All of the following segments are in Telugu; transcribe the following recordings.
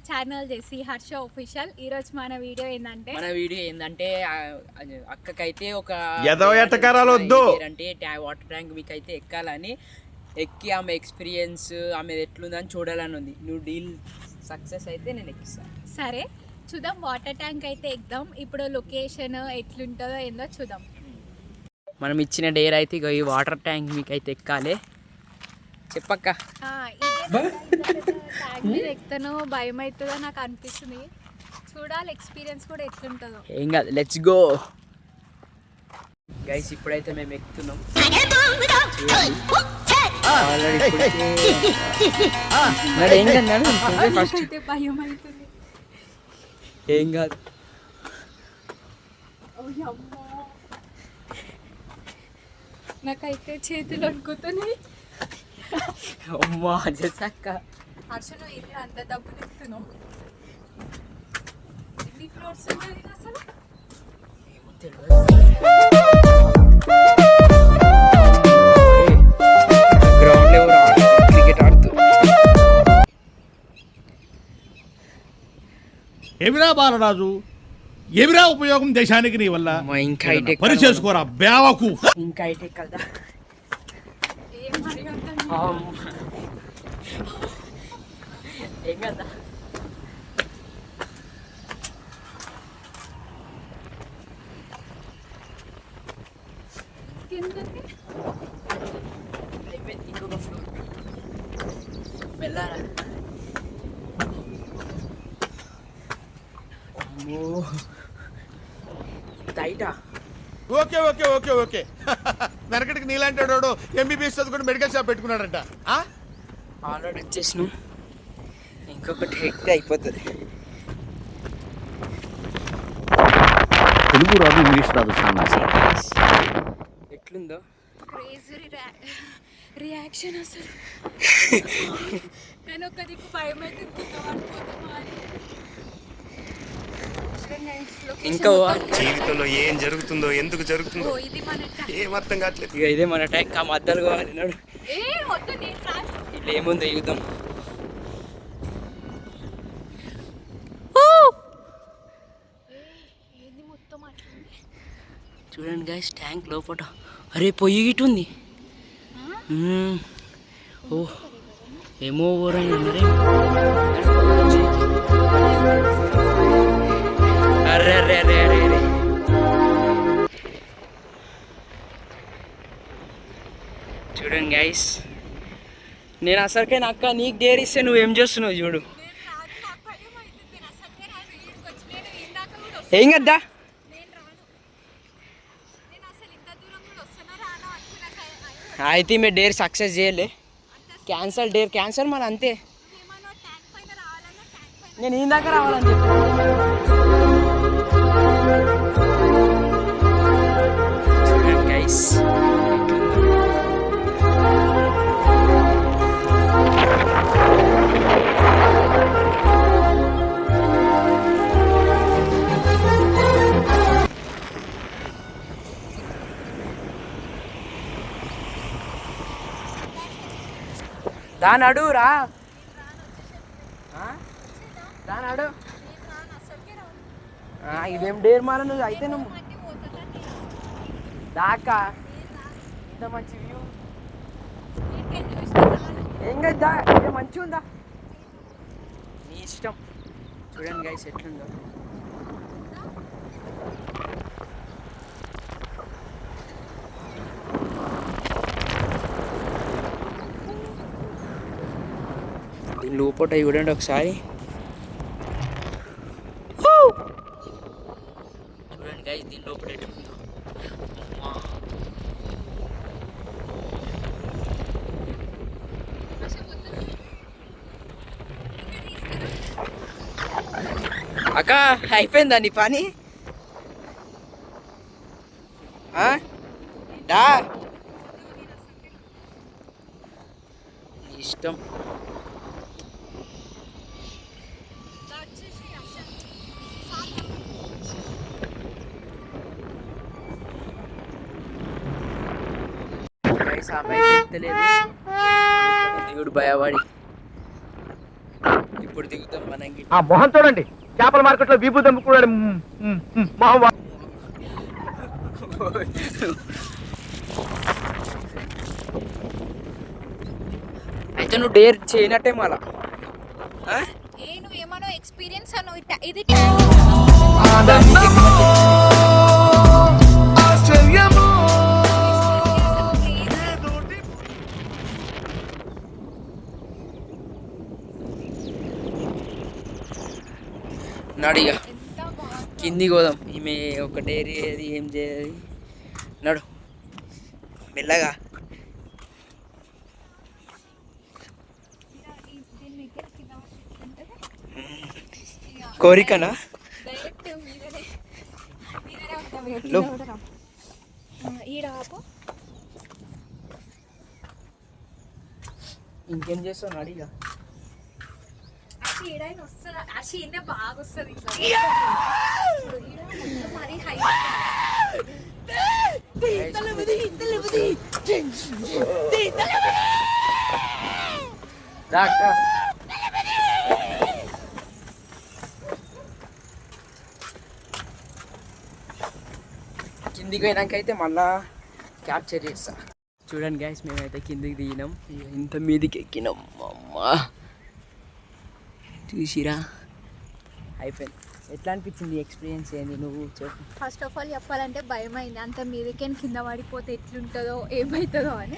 ఛానల్ చేసి హర్ష ఆఫీషియల్. ఈరోజు మన వీడియో ఏంటంటే అక్కకైతే ఒక ఎటకారాలు వద్దు అంటే వాటర్ ట్యాంక్ మీకు అయితే ఎక్కాలని ఎక్కి ఆమె ఎక్స్పీరియన్స్ ఆమె ఎట్లుందని చూడాలని ఉంది. నువ్వు డీల్ సక్సెస్ అయితే నేను ఎక్కిస్తాను. సరే చూద్దాం, వాటర్ ట్యాంక్ అయితే ఎక్కుదాం. ఇప్పుడు లొకేషన్ ఎట్లుంటుందో ఏందో చూద్దాం. మనం ఇచ్చిన డేర్ అయితే ఇక ఈ వాటర్ ట్యాంక్ మీకు అయితే ఎక్కాలి. చెప్పక్క. ట్యాంక్ మీద ఎక్కుతానో భయం అవుతుందో నాకు అనిపిస్తుంది. చూడాలి ఎక్స్పీరియన్స్ కూడా ఎట్లుంటుందో. ఏం కాదు, లెట్స్ గో గైస్. ఇప్పుడైతే మేము ఎక్కుతున్నాం. భయం అవుతుంది. ఏం కాదు. నాకైతే చేతులు అనుకుతున్నాయి. అమ్మా చేసాక హర్షను ఇది అంత డబ్బులు ఎక్కుతున్నావు. ఎన్ని ఫ్లోర్స్ ఉన్నాయి అసలు? గ్రౌండ్ లో క్రికెట్ ఆడుతూ ఎవిరా బాలరాజు, ఎవిరా ఉపయోగం దేశానికి నీ వల్ల? ఇంకా పని చేసుకోరా బేవకు. ఇంకా అయితే కదా ఏం కదా. అయిపోయింది, ఇంకొక ఫ్లోర్ వెళ్ళారా? టైటా. ఓకే ఓకే ఓకే ఓకే వెనకటికి నీలాంటి వాడు ఎంబీబీఎస్ చదువుకుని మెడికల్ షాప్ పెట్టుకున్నాడంట. ఆల్రెడీ వచ్చేసినాం, ఇంకొకటి ఎక్కితే అయిపోతుంది. తెలుగు రాదు, ఇంగ్లీష్ రాదు. ఎట్లుందో క్రేజీ రియాక్షన్ అసలు. కానీ ఒక దిక్కు భయం అయితే ఇంకా జీవితంలో ఏం జరుగుతుందో ఎందుకు జరుగుతుందో ఏం అర్థం కావట్లేదు. ఇక ఇదే మన ట్యాంక్. ఆ మధ్యలో కావాలి నాడు. ఇట్లా ఏముందో యుద్ధం. చూడండి గైస్, ట్యాంక్ లోపల అరే పొయ్యి గిట్టు ఉంది. ఓ ఏమో ఊరండి మరి. అరే అరే అరే అరే అరే చూడండి గైస్, నేను అసలుకైనా అక్క నీకు డేర్ ఇస్తే నువ్వేం చేస్తున్నావు చూడు. ఏం కదా అయితే మీరు డేర్ సక్సెస్ చేయలే. క్యాన్సల్, డేర్ క్యాన్సల్ మన అంతే. నేను ఈ దాకా రావాలని చెప్పి చూడండి గైస్. దాని అడుగురా, దాని అడు. ఇదేం డేర్ మాల నువ్వు అయితే నువ్వు దాకా. ఇంత మంచి వ్యూ ఏం కదా, ఇదే మంచిగా ఉందా నీ ఇష్టం. చూడండి గైస్ ఎట్లుందో. దీని లోపల చూడండి ఒకసారి. చూడండి గైస్ దీని లోపల ఎట్లుందో. అక్క అయిపోయిందా నీ పని? డా నీ ఇష్టం. సమయం తెలియదు దేవుడు భయపడి. ఇప్పుడు ఇప్పుడు దిగుతాం మనం ఆ మొహం చూడండి, చేపల మార్కెట్ లో వీపు దమ్ముకున్నాడు మొహం. అయితే నువ్వు డేర్ చేయనట్టే మళ్ళా నువ్వేమనో ఎక్స్పీరియన్స్ అను ఇది నడిగా కింది పోదాం. ఈమె ఒక డైరీ అది ఏం చేయాలి, నడు మెల్లగా. కోరికనా ఇంకేం చేస్తావు నడిగా. బాగా వస్తుంది మరి హై డాక్టర్ కిందికి పోయినాక అయితే మళ్ళా క్యాప్చర్ చేస్తా. చూడండి గైస్, మేమైతే కిందికి దిగినాం, ఇంత మీదికి ఎక్కినాం. అమ్మా చూసిరా అయిపోయింది. ఎట్లా అనిపించింది ఎక్స్పీరియన్స్ ఏంది నువ్వు చెప్పు. ఫస్ట్ ఆఫ్ ఆల్ చెప్పాలంటే భయం అయింది, అంత మీదకేం కింద పడిపోతే ఎట్లుంటుందో ఏమవుతుందో అని.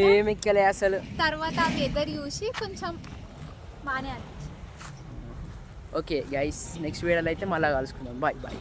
ఏం ఎక్కలే అసలు. తర్వాత ఆ వెదర్ చూసి కొంచెం బాగానే అనిపించింది. ఓకే గైస్, నెక్స్ట్ వీడియోలో అయితే మళ్ళీ కలుసుకుందాం. Bye bye.